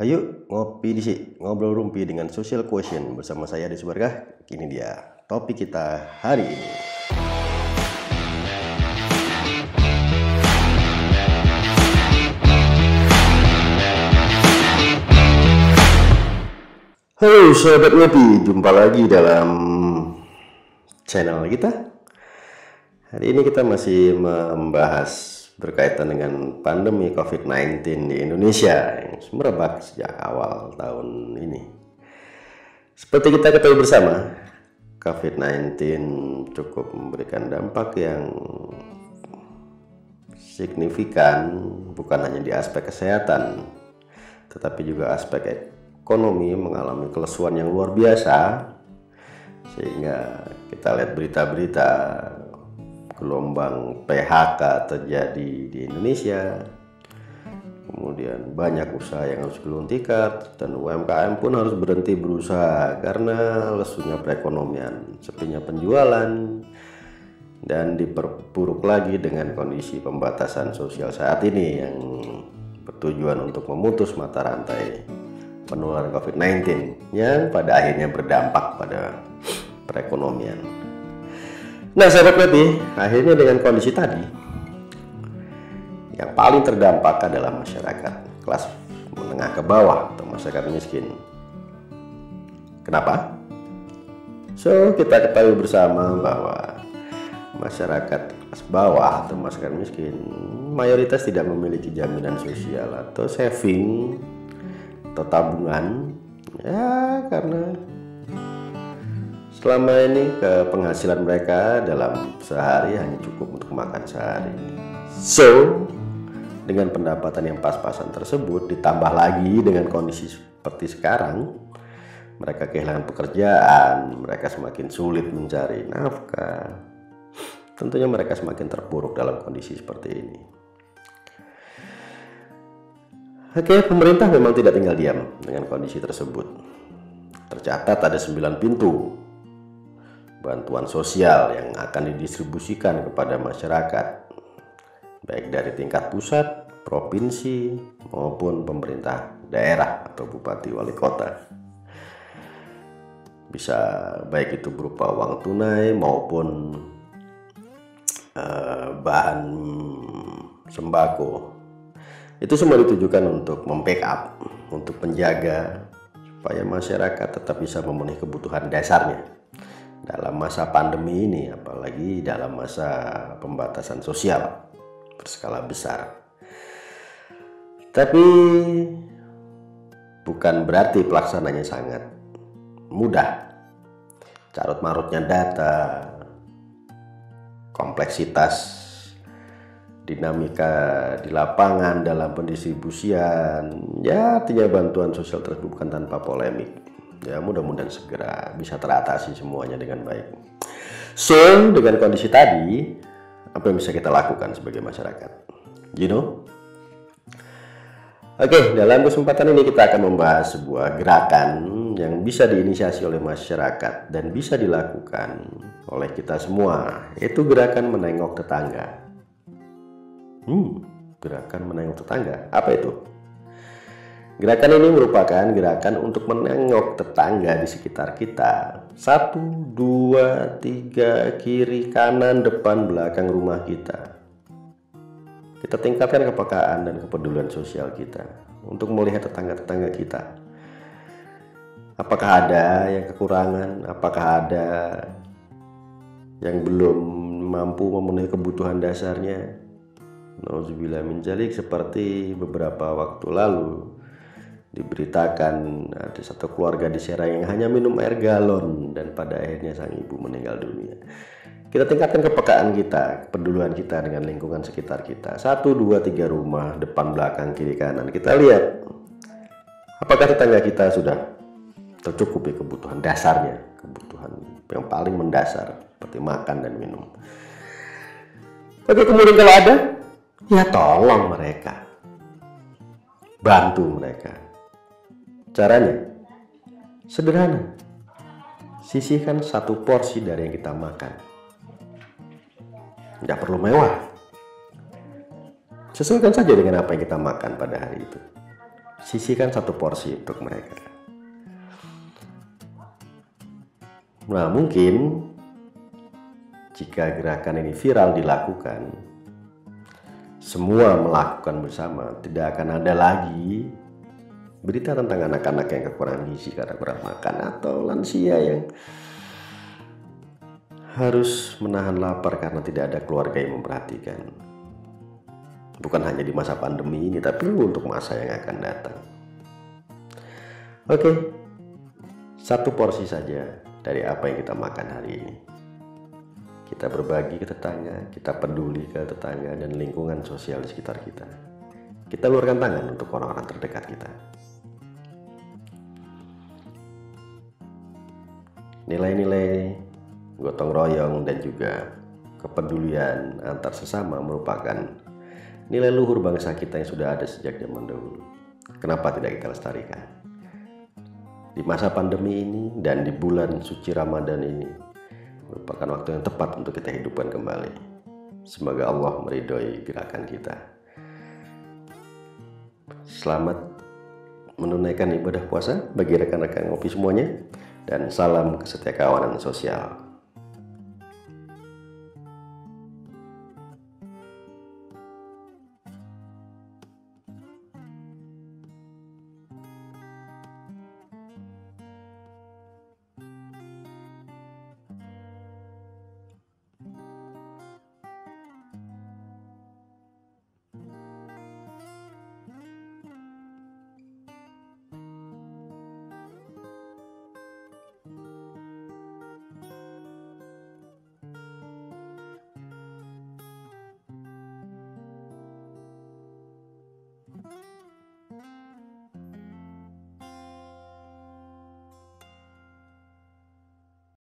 Ayo ngopi di sini, ngobrol rumpi dengan Social Quotient bersama saya di Subarkah. Ini dia topik kita hari ini. Halo sahabat ngopi, jumpa lagi dalam channel kita. Hari ini kita masih membahas berkaitan dengan pandemi COVID-19 di Indonesia yang merebak sejak awal tahun ini. Seperti kita ketahui bersama, COVID-19 cukup memberikan dampak yang signifikan, bukan hanya di aspek kesehatan, tetapi juga aspek ekonomi mengalami kelesuan yang luar biasa, sehingga kita lihat berita-berita gelombang PHK terjadi di Indonesia. Kemudian banyak usaha yang harus gulung tikar dan UMKM pun harus berhenti berusaha karena lesunya perekonomian, sepinya penjualan, dan diperburuk lagi dengan kondisi pembatasan sosial saat ini yang bertujuan untuk memutus mata rantai penularan COVID-19 yang pada akhirnya berdampak pada perekonomian. Nah sahabat Webi, akhirnya dengan kondisi tadi, yang paling terdampak adalah masyarakat kelas menengah ke bawah atau masyarakat miskin. Kenapa? Kita ketahui bersama bahwa masyarakat kelas bawah atau masyarakat miskin mayoritas tidak memiliki jaminan sosial atau saving atau tabungan, ya karena selama ini penghasilan mereka dalam sehari hanya cukup untuk makan sehari. Dengan pendapatan yang pas-pasan tersebut ditambah lagi dengan kondisi seperti sekarang, mereka kehilangan pekerjaan, mereka semakin sulit mencari nafkah. Tentunya mereka semakin terpuruk dalam kondisi seperti ini. Pemerintah memang tidak tinggal diam dengan kondisi tersebut. Tercatat ada 9 pintu bantuan sosial yang akan didistribusikan kepada masyarakat, baik dari tingkat pusat, provinsi, maupun pemerintah daerah atau bupati wali kota. Bisa baik itu berupa uang tunai maupun bahan sembako. Itu semua ditujukan untuk membackup, untuk menjaga supaya masyarakat tetap bisa memenuhi kebutuhan dasarnya dalam masa pandemi ini, apalagi dalam masa pembatasan sosial berskala besar. Tapi bukan berarti pelaksananya sangat mudah. Carut marutnya data, kompleksitas dinamika di lapangan dalam pendistribusian, ya artinya bantuan sosial tersebut bukan tanpa polemik. Ya mudah-mudahan segera bisa teratasi semuanya dengan baik. Dengan kondisi tadi, apa yang bisa kita lakukan sebagai masyarakat? Dalam kesempatan ini kita akan membahas sebuah gerakan yang bisa diinisiasi oleh masyarakat dan bisa dilakukan oleh kita semua, yaitu gerakan menengok tetangga. Gerakan menengok tetangga, apa itu? Gerakan ini merupakan gerakan untuk menengok tetangga di sekitar kita. 1, 2, 3, kiri, kanan, depan, belakang rumah kita. Kita tingkatkan kepekaan dan kepedulian sosial kita untuk melihat tetangga-tetangga kita. Apakah ada yang kekurangan? Apakah ada yang belum mampu memenuhi kebutuhan dasarnya? Nauzubillah min dzalik, seperti beberapa waktu lalu diberitakan ada satu keluarga di Serang yang hanya minum air galon dan pada akhirnya sang ibu meninggal dunia. Kita tingkatkan kepekaan kita, kepedulian kita dengan lingkungan sekitar kita. 1, 2, 3 rumah, depan, belakang, kiri, kanan. Kita lihat apakah tetangga kita sudah tercukupi kebutuhan dasarnya, kebutuhan yang paling mendasar seperti makan dan minum. Kemudian kalau ada, ya tolong mereka, bantu mereka. Caranya sederhana, sisihkan 1 porsi dari yang kita makan. Tidak perlu mewah, sesuaikan saja dengan apa yang kita makan pada hari itu. sisihkan satu porsi untuk mereka. Nah, mungkin jika gerakan ini viral dilakukan, semua melakukan bersama, tidak akan ada lagi berita tentang anak-anak yang kekurangan gizi karena kurang makan, atau lansia yang harus menahan lapar karena tidak ada keluarga yang memperhatikan. Bukan hanya di masa pandemi ini, tapi untuk masa yang akan datang. Oke, satu porsi saja dari apa yang kita makan hari ini. Kita berbagi ke tetangga, kita peduli ke tetangga dan lingkungan sosial di sekitar kita. Kita ulurkan tangan untuk orang-orang terdekat kita. Nilai-nilai gotong royong dan juga kepedulian antar sesama merupakan nilai luhur bangsa kita yang sudah ada sejak zaman dahulu. Kenapa tidak kita lestarikan? Di masa pandemi ini dan di bulan suci Ramadan ini merupakan waktu yang tepat untuk kita hidupkan kembali. Semoga Allah meridhoi gerakan kita. Selamat menunaikan ibadah puasa bagi rekan-rekan ngopi semuanya, dan salam kesetiakawanan sosial.